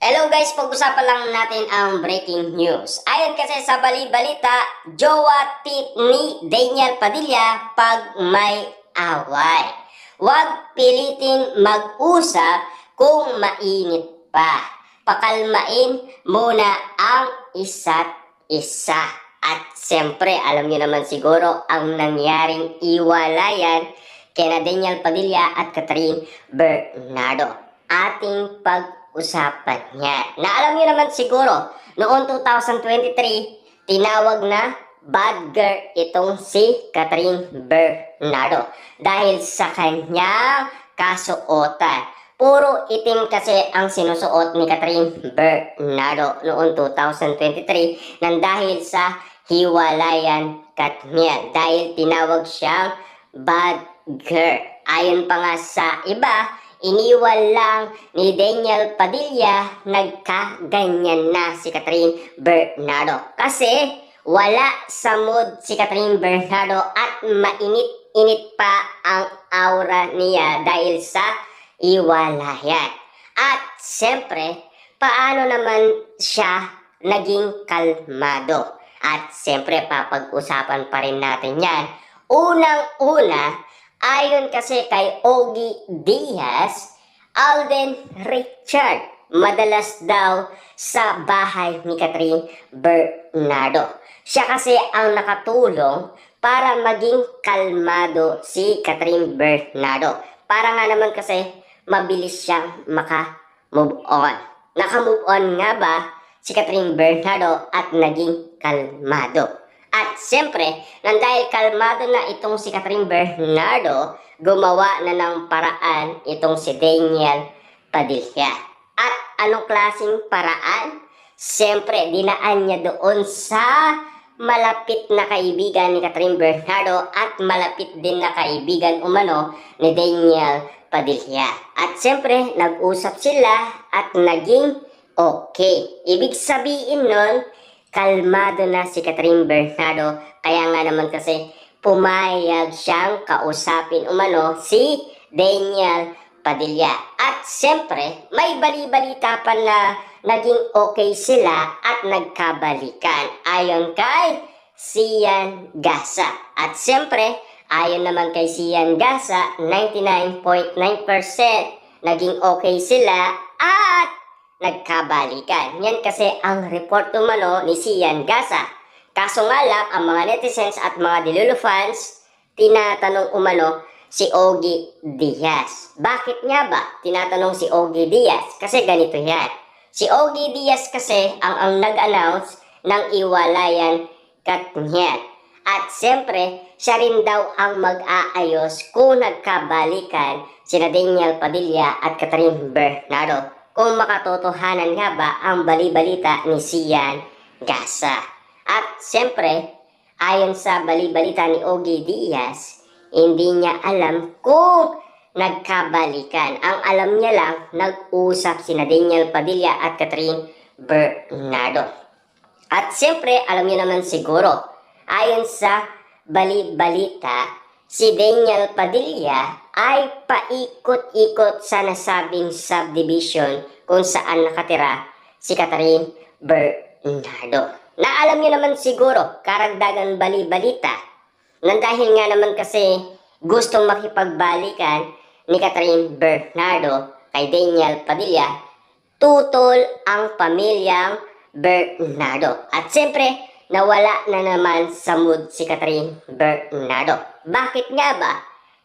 Hello guys, pag-usapan lang natin ang breaking news. Ayon kasi sa bali-balita, jowa tip ni Daniel Padilla pag may away. Huwag pilitin mag-usap kung mainit pa. Pakalmain muna ang isa't isa. At siyempre, alam niyo naman siguro ang nangyaring iwalayan kina Daniel Padilla at Catherine Bernardo. Ating pag-usapan niya. Na alam niyo naman siguro, noong 2023, tinawag na bad girl itong si Catherine Bernardo dahil sa kanyang kasuotan. Puro itim kasi ang sinusuot ni Catherine Bernardo noong 2023 nang dahil sa hiwalayan niya dahil tinawag siyang bad girl. Ayon pa nga sa iba, iniwan lang ni Daniel Padilla, nagkaganyan na si Catherine Bernardo. Kasi wala sa mood si Catherine Bernardo at mainit-init pa ang aura niya dahil sa iwalayan. At siyempre, paano naman siya naging kalmado? At siyempre, papag-usapan pa rin natin yan. Unang-una, ayon kasi kay Ogie Diaz, Alden Richard, madalas daw sa bahay ni Catherine Bernardo. Siya kasi ang nakatulong para maging kalmado si Catherine Bernardo. Para nga naman kasi mabilis siyang maka-move on. Naka-move on nga ba si Catherine Bernardo at naging kalmado? At siyempre, nang dahil kalmado na itong si Catherine Bernardo, gumawa na ng paraan itong si Daniel Padilla. At anong klaseng paraan? Siyempre, dinaan niya doon sa malapit na kaibigan ni Catherine Bernardo at malapit din na kaibigan umano ni Daniel Padilla. At siyempre, nag-usap sila at naging okay. Ibig sabihin nun, kalmado na si Catherine Bernardo, kaya nga naman kasi pumayag siyang kausapin umano si Daniel Padilla. At siyempre, may bali-balita pa na naging okay sila at nagkabalikan ayon kay Sian Gasa. At siyempre, ayon naman kay Sian Gasa, 99.9% naging okay sila at nagkabalikan. Yan kasi ang report umano ni Sian Gasa. Kaso nga lang, ang mga netizens at mga Delulu fans, tinatanong umano si Ogie Diaz. Bakit nga ba tinatanong si Ogie Diaz? Kasi ganito yan. Si Ogie Diaz kasi ang nag-announce ng iwalayan niya. At siyempre, siya rin daw ang mag-aayos kung nagkabalikan sina Daniel Padilla at Catherine Bernardo. Kung makatotohanan nga ba ang bali-balita ni Sian Gasa. At siyempre, ayon sa bali-balita ni Ogie Diaz, hindi niya alam kung nagkabalikan. Ang alam niya lang, nag-usap sina Daniel Padilla at Catherine Bernardo. At siyempre, alam niyo naman siguro, ayon sa bali-balita, si Daniel Padilla ay paikot-ikot sa nasabing subdivision kung saan nakatira si Catherine Bernardo. Na alam niyo naman siguro, karagdagan bali-balita, nang dahil nga naman kasi gustong makipagbalikan ni Catherine Bernardo kay Daniel Padilla, tutol ang pamilyang Bernardo. At siyempre, nawala na naman sa mood si Catherine Bernardo. Bakit nga ba?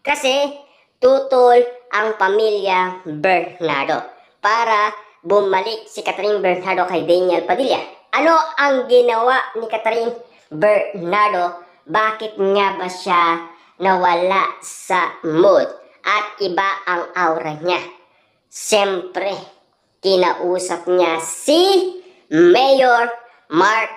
Kasi tutol ang pamilya Bernardo para bumalik si Catherine Bernardo kay Daniel Padilla. Ano ang ginawa ni Catherine Bernardo? Bakit nga ba siya nawala sa mood at iba ang aura niya? Siyempre, kinausap niya si Mayor Mark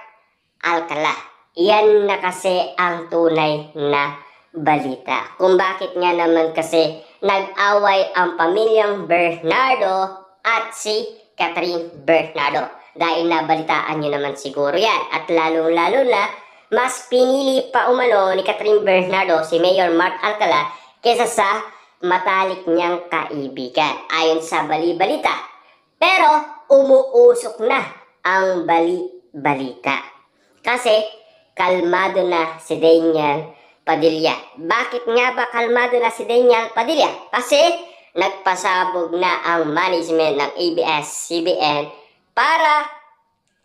Alcala. Yan na kasi ang tunay na balita. Kung bakit nga naman kasi nag-away ang pamilyang Bernardo at si Catherine Bernardo. Dahil nabalitaan nyo naman siguro yan. At lalong-lalo na, mas pinili pa umano ni Catherine Bernardo si Mayor Mark Alcala kesa sa matalik niyang kaibigan. Ayon sa bali-balita. Pero umuusok na ang balita. Kasi kalmado na si Daniel Padilla. Bakit nga ba kalmado na si Daniel Padilla? Kasi nagpasabog na ang management ng ABS-CBN para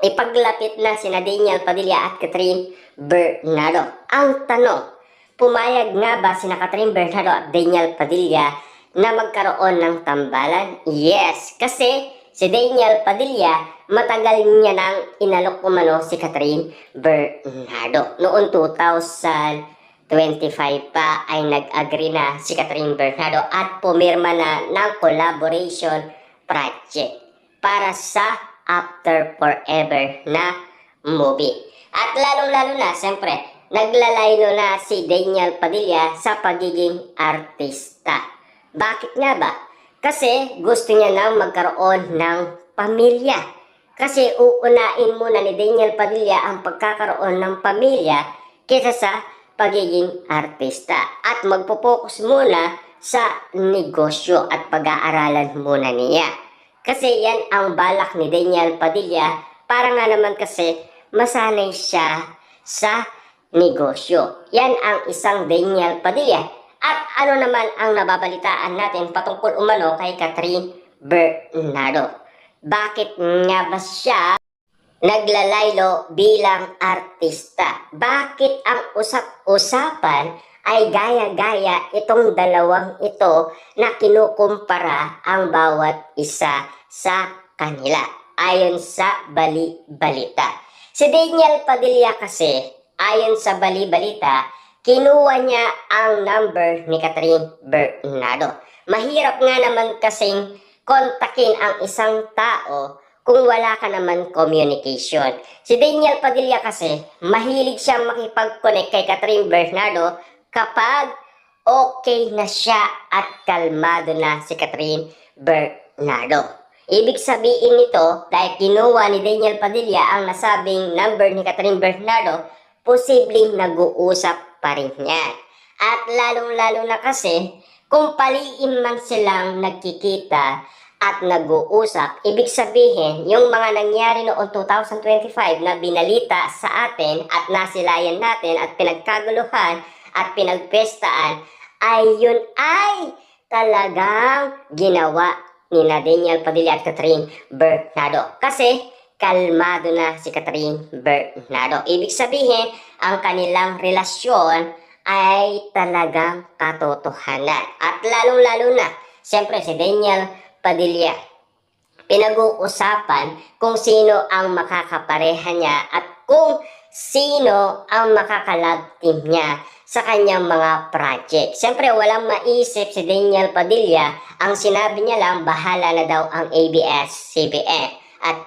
ipaglapit na sina Daniel Padilla at Catherine Bernardo. Ang tanong, pumayag nga ba sina Catherine Bernardo at Daniel Padilla na magkaroon ng tambalan? Yes, kasi si Daniel Padilla, matagal niya nang inalok kumano si Catherine Bernardo. Noong 2025 pa ay nag-agree na si Catherine Bernardo at pumirma na ng collaboration project para sa After Forever na movie. At lalong-lalo na, siyempre, naglalaylo na si Daniel Padilla sa pagiging artista. Bakit nga ba? Kasi gusto niya nang magkaroon ng pamilya. Kasi uunain muna ni Daniel Padilla ang pagkakaroon ng pamilya kaysa sa pagiging artista. At magpo-focus muna sa negosyo at pag-aaralan muna niya. Kasi yan ang balak ni Daniel Padilla para nga naman kasi masanay siya sa negosyo. Yan ang isang Daniel Padilla. At ano naman ang nababalitaan natin patungkol umano kay Catherine Bernardo? Bakit nga ba siya naglalaylo bilang artista? Bakit ang usap-usapan ay gaya-gaya itong dalawang ito na kinukumpara ang bawat isa sa kanila ayon sa bali-balita? Si Daniel Padilla kasi ayon sa bali-balita, kinuha niya ang number ni Catherine Bernardo. Mahirap nga naman kasing kontakin ang isang tao kung wala ka naman communication. Si Daniel Padilla kasi, mahilig siyang makipag-connect kay Catherine Bernardo kapag okay na siya at kalmado na si Catherine Bernardo. Ibig sabihin nito, dahil kinuha ni Daniel Padilla ang nasabing number ni Catherine Bernardo, posibleng nag-uusap pa rin yan. At lalong-lalo na kasi, kung paliin man silang nagkikita at nag-uusap, ibig sabihin, yung mga nangyari noong 2025 na binalita sa atin at nasilayan natin at pinagkaguluhan at pinagpestaan, ay yun ay talagang ginawa ni Daniel Padilla at Catherine Bernardo. Kasi kalmado na si Catherine Bernardo. Ibig sabihin, ang kanilang relasyon ay talagang katotohanan. At lalong-lalo na, siyempre si Daniel Padilla, pinag-uusapan kung sino ang makakapareha niya at kung sino ang makakalab team niya sa kanyang mga project. Siyempre, walang maisip si Daniel Padilla. Ang sinabi niya lang, bahala na daw ang ABS-CBN. At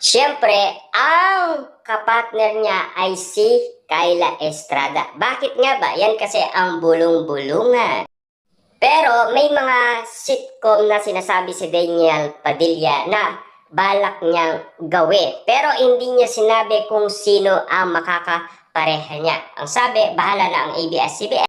siyempre, ang kapartner niya ay si Kyla Estrada. Bakit nga ba? Yan kasi ang bulong-bulungan. Pero may mga sitcom na sinasabi si Daniel Padilla na balak niyang gawin. Pero hindi niya sinabi kung sino ang makakapareha niya. Ang sabi, bahala na ang ABS-CBN.